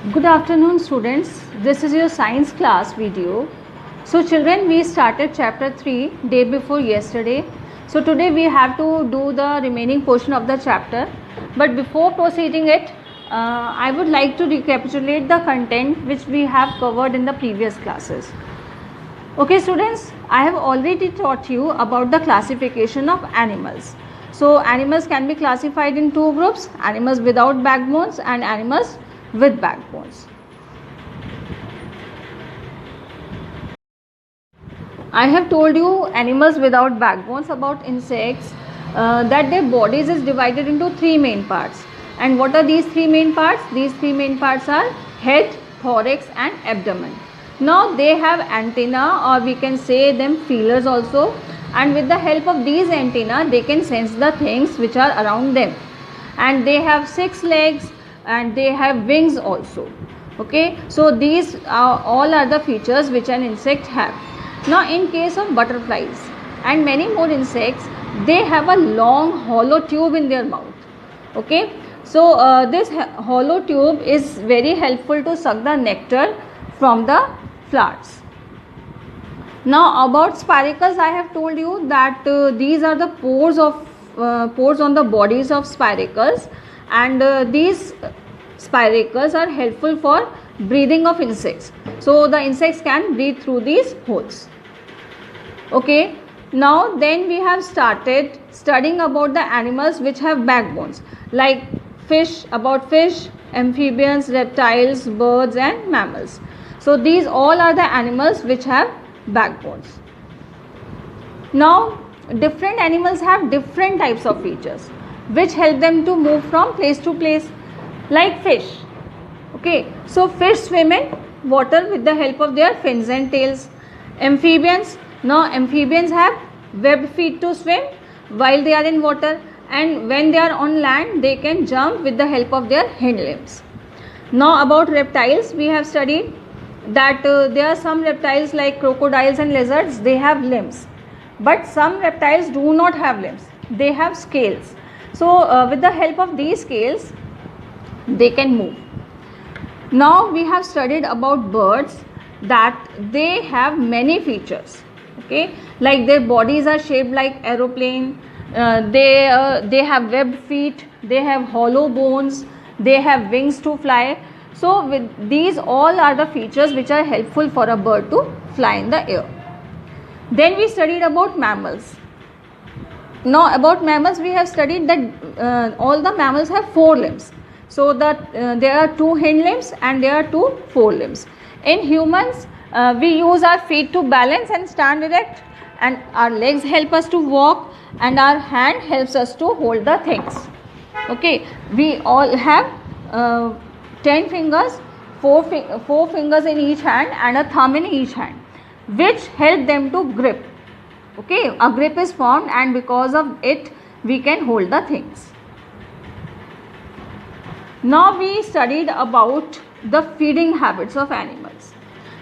Good afternoon students, this is your science class video. So children, we started chapter 3 day before yesterday. So today we have to do the remaining portion of the chapter. But before proceeding it, I would like to recapitulate the content which we have covered in the previous classes. Okay students, I have already taught you about the classification of animals. So animals can be classified in two groups, animals without backbones and animals with backbones. I have told you animals without backbones about insects that their bodies is divided into three main parts. And what are these three main parts? These three main parts are head, thorax and abdomen. Now they have antenna, or we can say them feelers also, and with the help of these antenna they can sense the things which are around them. And they have 6 legs and they have wings also. Okay, so these all are the features which an insect have. Now in case of butterflies and many more insects, they have a long hollow tube in their mouth. Okay, so this hollow tube is very helpful to suck the nectar from the flowers. Now about spiracles, I have told you that these are the pores on the bodies of spiracles, and these spiracles are helpful for breathing of insects. So the insects can breathe through these holes. Okay, now then we have started studying about the animals which have backbones, like fish, amphibians, reptiles, birds and mammals. So these all are the animals which have backbones. Now different animals have different types of features which help them to move from place to place, like fish. Okay, so fish swim in water with the help of their fins and tails. Amphibians, now amphibians have webbed feet to swim while they are in water, and when they are on land they can jump with the help of their hind limbs. Now about reptiles, we have studied that there are some reptiles like crocodiles and lizards, they have limbs, but some reptiles do not have limbs, they have scales. So with the help of these scales they can move. Now we have studied about birds, that they have many features. Okay, like their bodies are shaped like aeroplane, they have webbed feet, they have hollow bones, they have wings to fly. So with these all are the features which are helpful for a bird to fly in the air. Then we studied about mammals. Now about mammals, we have studied that all the mammals have 4 limbs. So that there are 2 hind limbs and there are 2 forelimbs. In humans, we use our feet to balance and stand erect, and our legs help us to walk, and our hand helps us to hold the things. Okay, we all have 10 fingers, 4 fingers in each hand and a thumb in each hand, which help them to grip. Okay, a grip is formed, and because of it we can hold the things. Now we studied about the feeding habits of animals.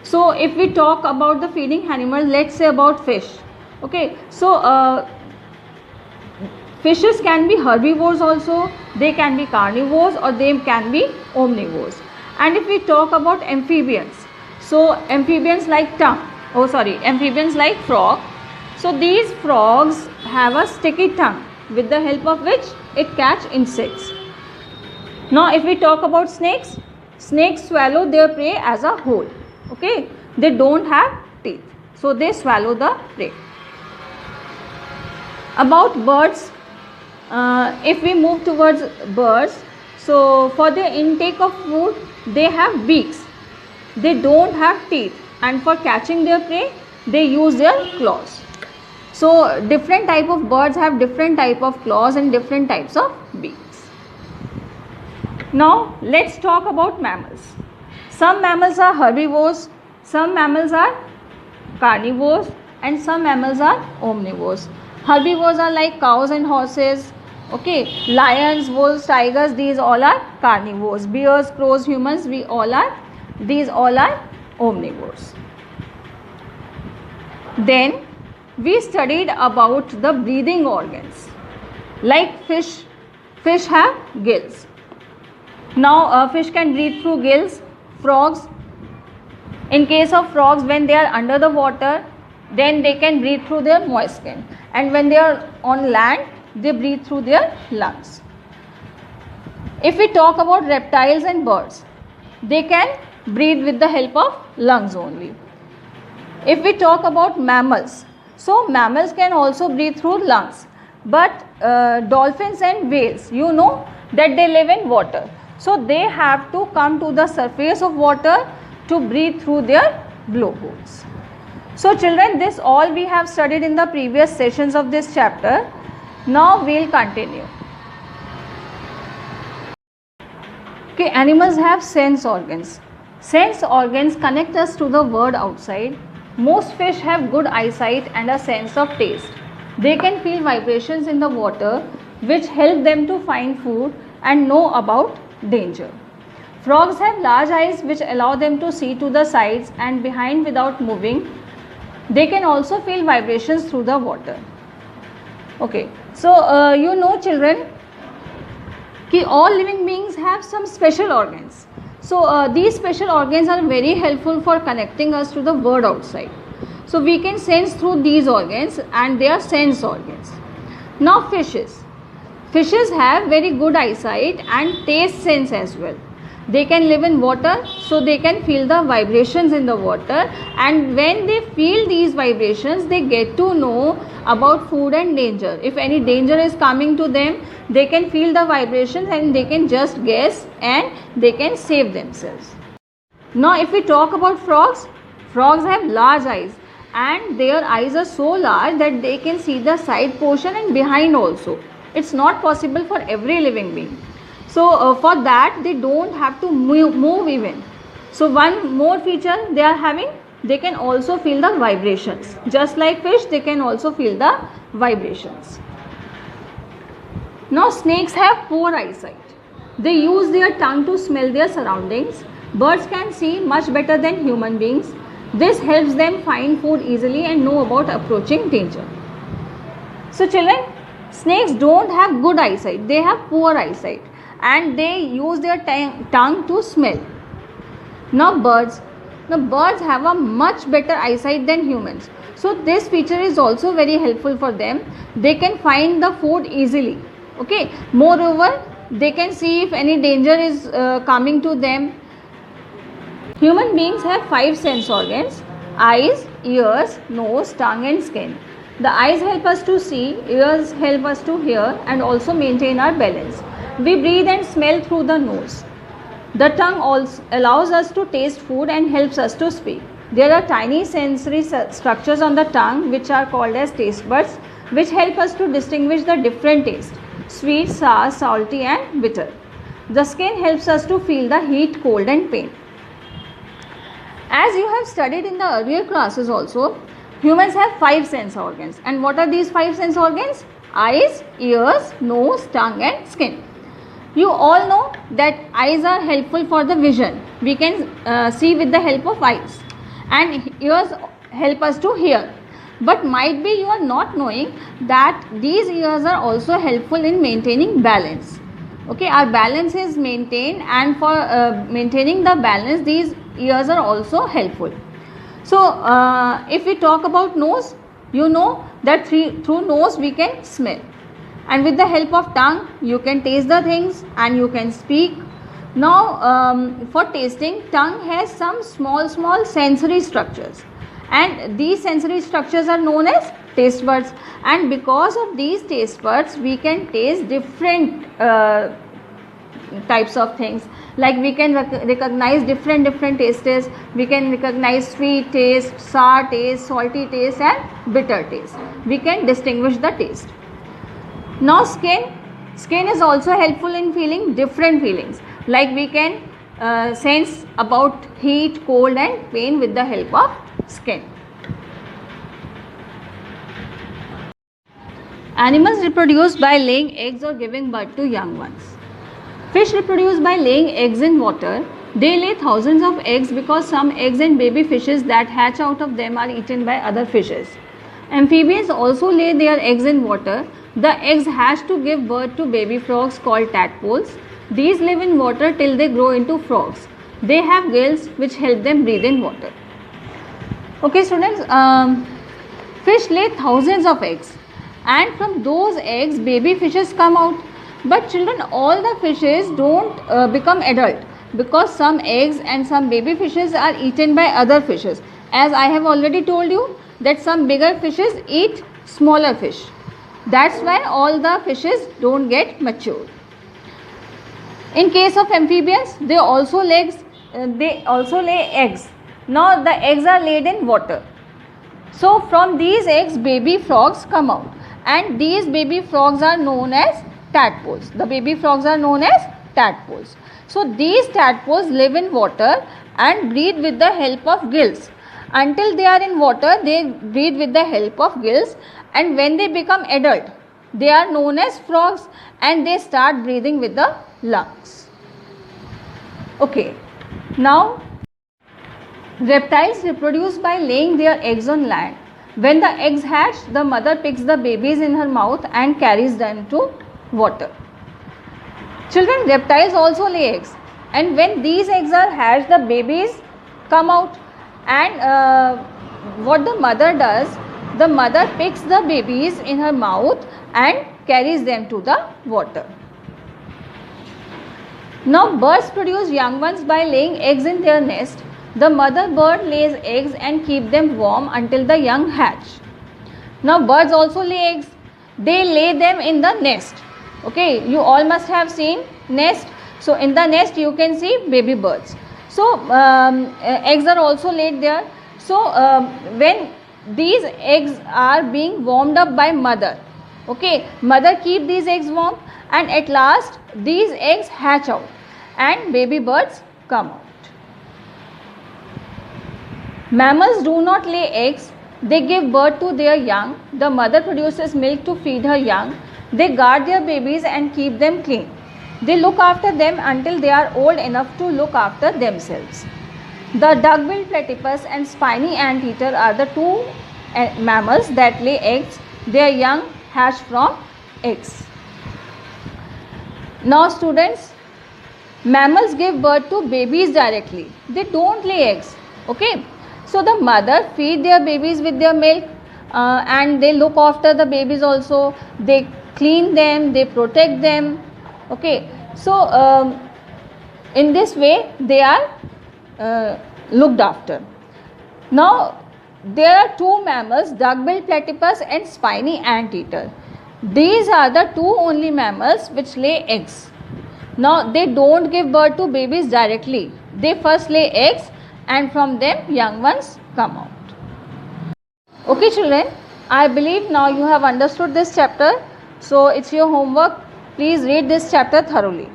So if we talk about the feeding animals, let's say about fish. Okay, so fishes can be herbivores also, they can be carnivores, or they can be omnivores. And if we talk about amphibians, so amphibians like amphibians like frog. So these frogs have a sticky tongue with the help of which it catch insects. Now if we talk about snakes, snakes swallow their prey as a whole. Okay, they don't have teeth, so they swallow the prey. About birds, if we move towards birds, so for their intake of food they have beaks, they don't have teeth, and for catching their prey they use their claws. So different type of birds have different type of claws and different types of beaks. Now let's talk about mammals. Some mammals are herbivores, some mammals are carnivores, and some mammals are omnivores. Herbivores are like cows and horses. Okay, lions, wolves, tigers, these all are carnivores. Bears, crows, humans, these all are omnivores. Then we studied about the breathing organs. Like fish have gills. Now fish can breathe through gills, Frogs, in case of frogs, when they are under the water, then they can breathe through their moist skin, and when they are on land, they breathe through their lungs. If we talk about reptiles and birds, they can breathe with the help of lungs only. If we talk about mammals, so mammals can also breathe through lungs, but dolphins and whales, you know that they live in water, so they have to come to the surface of water to breathe through their blowholes. So children, this all we have studied in the previous sessions of this chapter. Now we will continue. Okay, animals have sense organs. Sense organs connect us to the world outside. Most fish have good eyesight and a sense of taste. They can feel vibrations in the water which help them to find food and know about danger. Frogs have large eyes which allow them to see to the sides and behind without moving. They can also feel vibrations through the water. Okay, so you know children, कि all living beings have some special organs. So these special organs are very helpful for connecting us to the world outside. So we can sense through these organs, and they are sense organs. Now fishes. Fishes have very good eyesight and taste sense as well. They can live in water, so they can feel the vibrations in the water, and when they feel these vibrations, they get to know about food and danger. If any danger is coming to them, they can feel the vibrations and they can just guess and they can save themselves. Now if we talk about frogs, frogs have large eyes, and their eyes are so large that they can see the side portion and behind also. It's not possible for every living being. So for that they don't have to move even. So one more feature they are having, they can also feel the vibrations. Just like fish, they can also feel the vibrations. Now snakes have poor eyesight. They use their tongue to smell their surroundings. Birds can see much better than human beings. This helps them find food easily and know about approaching danger. So children, snakes don't have good eyesight, they have poor eyesight, and they use their tongue to smell. Now birds have a much better eyesight than humans. So this feature is also very helpful for them. They can find the food easily. Okay. Moreover, they can see if any danger is coming to them. Human beings have 5 sense organs: eyes, ears, nose, tongue and skin. The eyes help us to see, ears help us to hear and also maintain our balance. We breathe and smell through the nose. The tongue also allows us to taste food and helps us to speak. There are tiny sensory structures on the tongue which are called as taste buds, which help us to distinguish the different tastes: sweet, sour, salty and bitter. The skin helps us to feel the heat, cold and pain. As you have studied in the earlier classes also, humans have 5 sense organs. And what are these 5 sense organs? Eyes, ears, nose, tongue and skin. You all know that eyes are helpful for the vision. We can see with the help of eyes, and ears help us to hear. But might be you are not knowing that these ears are also helpful in maintaining balance. Okay, our balance is maintained, and for maintaining the balance, these ears are also helpful. So if we talk about nose, you know that through nose we can smell, and with the help of tongue you can taste the things and you can speak. Now for tasting, tongue has some small sensory structures, and these sensory structures are known as taste buds, and because of these taste buds we can taste different types of things. Like we can recognize different tastes. We can recognize sweet taste, sour taste, salty taste and bitter taste. We can distinguish the taste. Now skin is also helpful in feeling different feelings. Like we can sense about heat, cold and pain with the help of skin. Animals reproduce by laying eggs or giving birth to young ones. Fish reproduce by laying eggs in water. They lay thousands of eggs because some eggs and baby fishes that hatch out of them are eaten by other fishes. Amphibians also lay their eggs in water. The eggs hatch to give birth to baby frogs called tadpoles. These live in water till they grow into frogs. They have gills which help them breathe in water. Okay students, fish lay thousands of eggs, and from those eggs baby fishes come out. But children, all the fishes don't become adult, because some eggs and some baby fishes are eaten by other fishes. As I have already told you that some bigger fishes eat smaller fish. That's why all the fishes don't get mature. In case of amphibians, they also lay eggs. Now the eggs are laid in water. So from these eggs baby frogs come out, and these baby frogs are known as tadpoles. The baby frogs are known as tadpoles. So these tadpoles live in water and breathe with the help of gills. Until they are in water, they breathe with the help of gills, and when they become adult, they are known as frogs and they start breathing with the lungs. Okay, now reptiles reproduce by laying their eggs on land. When the eggs hatch, the mother picks the babies in her mouth and carries them to water. Children, reptiles also lay eggs, and when these eggs are hatched, the babies come out, and what the mother does, the mother picks the babies in her mouth and carries them to the water. Now birds produce young ones by laying eggs in their nest. The mother bird lays eggs and keep them warm until the young hatch. Now birds also lay eggs. They lay them in the nest. Okay, you all must have seen nest. So in the nest you can see baby birds. So eggs are also laid there. So when these eggs are being warmed up by mother, okay, mother keep these eggs warm, and at last these eggs hatch out and baby birds come out. Mammals do not lay eggs. They give birth to their young. The mother produces milk to feed her young. They guard their babies and keep them clean. They look after them until they are old enough to look after themselves. The duck-billed platypus and spiny anteater are the two mammals that lay eggs. Their young hatch from eggs. Now students, mammals give birth to babies directly. They don't lay eggs. Okay. So the mother feed their babies with their milk, and they look after the babies also. They clean them, they protect them. Okay. So in this way they are looked after. Now there are two mammals, duck-billed platypus and spiny anteater. These are the two only mammals which lay eggs. Now they don't give birth to babies directly. They first lay eggs, and from them young ones come out. Okay children, I believe now you have understood this chapter. So it's your homework. Please read this chapter thoroughly.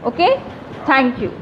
Okay, thank you.